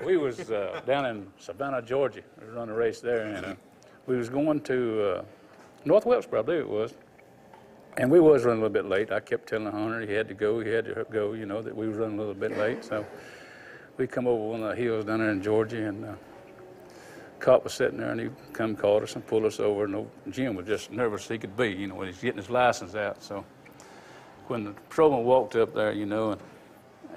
We was down in Savannah, Georgia. We was running a race there, and we was going to North Wilkesboro, I believe it was. And we was running a little bit late. I kept telling Hunter he had to go, you know, that we was running a little bit late. So we come over one of the hills down there in Georgia, and cop was sitting there, and he come called us and pulled us over. And Jim was just nervous as he could be, you know, when he's getting his license out. So when the patrolman walked up there, you know, and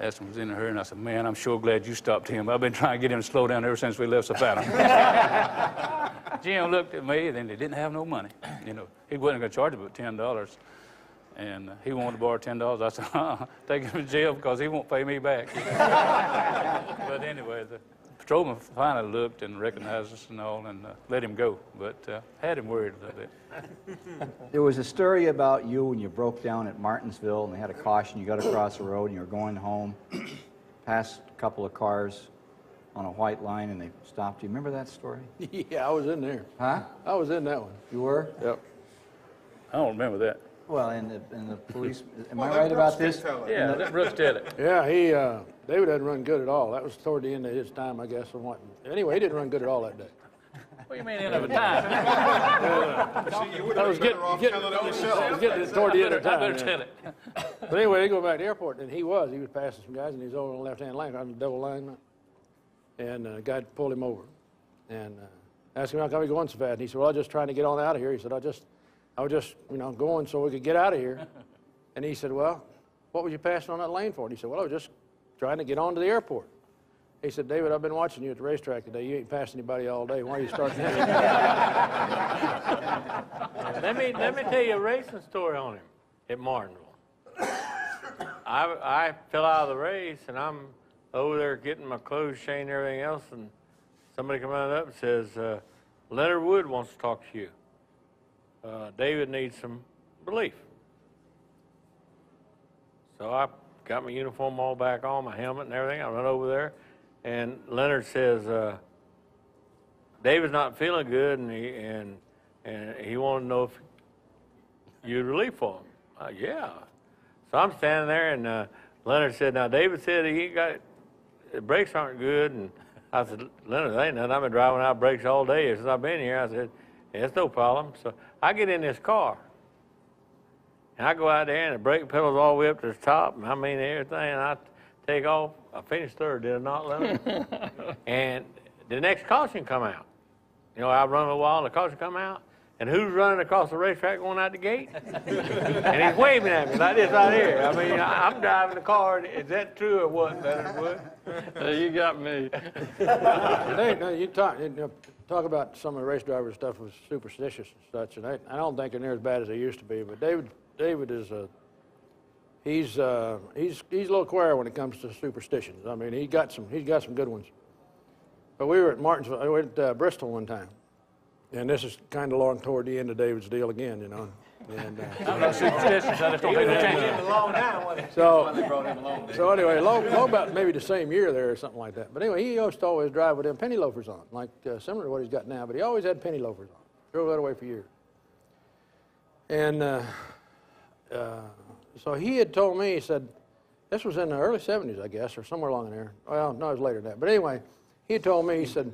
asked him if he was in a hurry, and I said, man, I'm sure glad you stopped him. I've been trying to get him to slow down ever since we left Savannah. Jim looked at me, and then he didn't have no money. You know, he wasn't going to charge him but $10. And he wanted to borrow $10. I said, take him to jail because he won't pay me back. But anyway, the patrolman finally looked and recognized us and all, and let him go. But had him worried a little bit. There was a story about you when you broke down at Martinsville and they had a caution. You got across the road and you were going home, past a couple of cars on a white line, and they stopped you. Remember that story? Yeah, I was in there. Huh? I was in that one. You were? Yep. I don't remember that. Well, and the police, am I right about this? Yeah, let Brooks tell it. Yeah, David didn't run good at all. That was toward the end of his time, I guess. Anyway, he didn't run good at all that day. What do you mean end of a time? I was getting toward the end of the time. I better tell it. But anyway, they go back to the airport, and he was passing some guys, and he was over on the left-hand lane, on the double line, and a guy pulled him over, and asked him how come he going so fast. And he said, well, I was just trying to get on out of here. He said, I was just, you know, going so we could get out of here. And he said, well, what was you passing on that lane for? And he said, well, I was just trying to get on to the airport. He said, David, I've been watching you at the racetrack today. You ain't passed anybody all day. Why are you starting that? Let me tell you a racing story on him at Martinsville. I fell out of the race, and I'm over there getting my clothes changed and everything else, and somebody come running up and says, Leonard Wood wants to talk to you. David needs some relief. So I got my uniform all back on, my helmet and everything. I run over there, and Leonard says, David's not feeling good, and he wanted to know if you'd relief for him. Yeah. So I'm standing there, and Leonard said, now David said he got, the brakes aren't good, and I said, Leonard, that ain't nothing. I've been driving out brakes all day since I've been here. I said, yeah, it's no problem. So I get in this car, and I go out there, and the brake pedal's all the way up to the top, and I mean everything, and I take off. I finished third, did I not, Leonard? And the next caution come out. You know, I run a while, and the caution come out, and who's running across the racetrack going out the gate? And he's waving at me like this right here. I mean, I'm driving the car. Is that true or what, Leonard Wood? You got me. You talk about some of the race drivers' stuff was superstitious and such, and I don't think they're near as bad as they used to be. But David is he's a little queer when it comes to superstitions. I mean, he's got some good ones. But we were at Martinsville. We were at Bristol one time, and this is kind of along toward the end of David's deal again, you know. And, I'm not superstitious. I just don't pay no attention. So anyway, long about maybe the same year there or something like that. But anyway, he used to always drive with them penny loafers on, like similar to what he's got now. But he always had penny loafers on. Drove that away for years. And so he had told me, he said, this was in the early 70s, I guess, or somewhere along in there. Well, no, it was later than that. But anyway, he had told me, he said,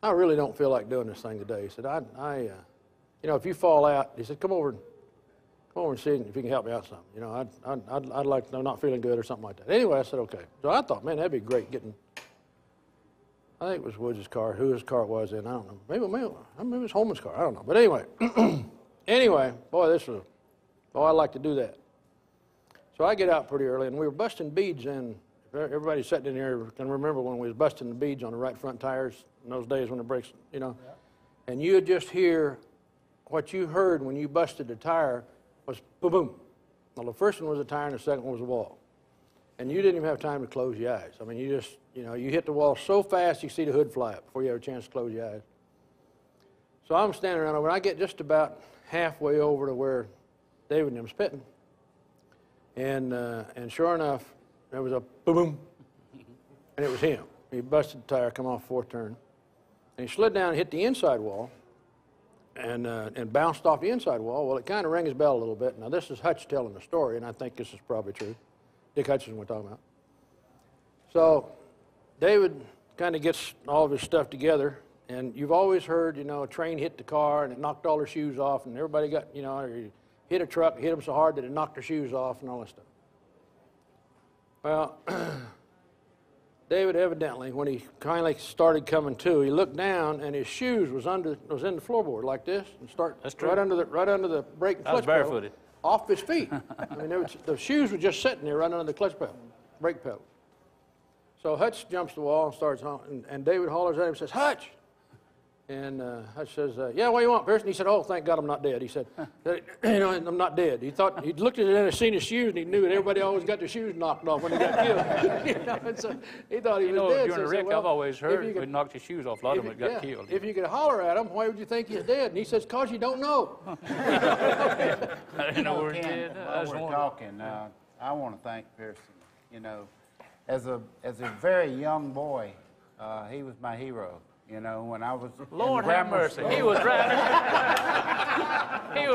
I really don't feel like doing this thing today. He said, you know, if you fall out, he said, come over and see if you can help me out some. You know, I'd like to, I'm not feeling good or something like that. Anyway, I said, okay. So I thought, man, that'd be great getting, I think it was Woods' car, whose car it was in, I don't know. Maybe it was Holman's car, I don't know. But anyway, boy, I'd like to do that. So I get out pretty early, and we were busting beads in. Everybody sitting in here can remember when we was busting the beads on the right front tires in those days when the brakes, you know. Yeah. And you'd just hear what you heard when you busted the tire was boom, boom. Well, the first one was a tire, and the second one was a wall. And you didn't even have time to close your eyes. I mean, you just, you know, you hit the wall so fast you see the hood fly up before you have a chance to close your eyes. So I'm standing around over, and I get just about halfway over to where David and them was pitting. And sure enough, there was a boom, boom, and it was him. He busted the tire, come off fourth turn, and he slid down and hit the inside wall, and bounced off the inside wall. Well, it kind of rang his bell a little bit. Now, this is Hutch telling the story, and I think this is probably true. Dick Hutchins we're talking about. So David kind of gets all of his stuff together, and you've always heard, you know, a train hit the car and it knocked all their shoes off, and everybody got, you know, or you hit a truck, hit them so hard that it knocked their shoes off and all that stuff. Well, David evidently, when he kindly started coming to, he looked down and his shoes was in the floorboard like this, and right under the brake and clutch pedal. Barefooted. Off his feet. I mean, the shoes were just sitting there right under the clutch pedal, brake pedal. So Hutch jumps the wall and starts honking, and David hollers at him and says, "Hutch!" And Hutch says, "Yeah, what do you want, Pearson?" He said, "Oh, thank God I'm not dead." He said, "You know, I'm not dead." He thought, he looked at it and seen his shoes, and he knew that everybody always got their shoes knocked off when they got killed. You know, and so he thought he was dead. During a wreck, I've always heard if you knocked your shoes off, a lot of them got killed. If you could holler at him, why would you think he's dead? And he says, "'Cause you don't know." I didn't know where he Ken, did. while we're talking, I want to thank Pearson. You know, as a very young boy, he was my hero. You know, when I was Lord in have grammar mercy. school, He was driving. he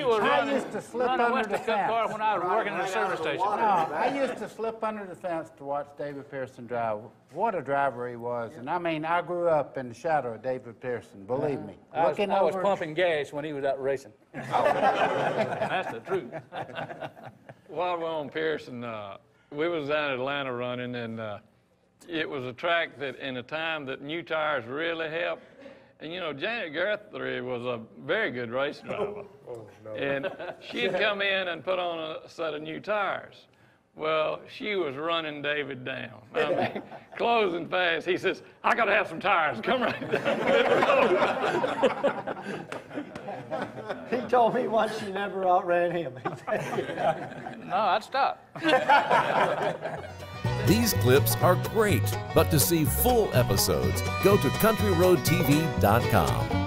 was I running, used to slip running under west the of Cup car fence. when I was working in a service station. No, I used to slip under the fence to watch David Pearson drive. What a driver he was. And I mean, I grew up in the shadow of David Pearson, believe me. I was pumping gas when he was out racing. That's the truth. While we're on Pearson, we was down in Atlanta running, and it was a track that in a time that new tires really helped. And you know, Janet Guthrie was a very good race driver. And she'd come in and put on a set of new tires. Well, she was running David down. I mean, closing fast. He says, "I got to have some tires. Come right down the road." He told me once she never outran him. No, I'd stop. These clips are great, but to see full episodes, go to countryroadtv.com.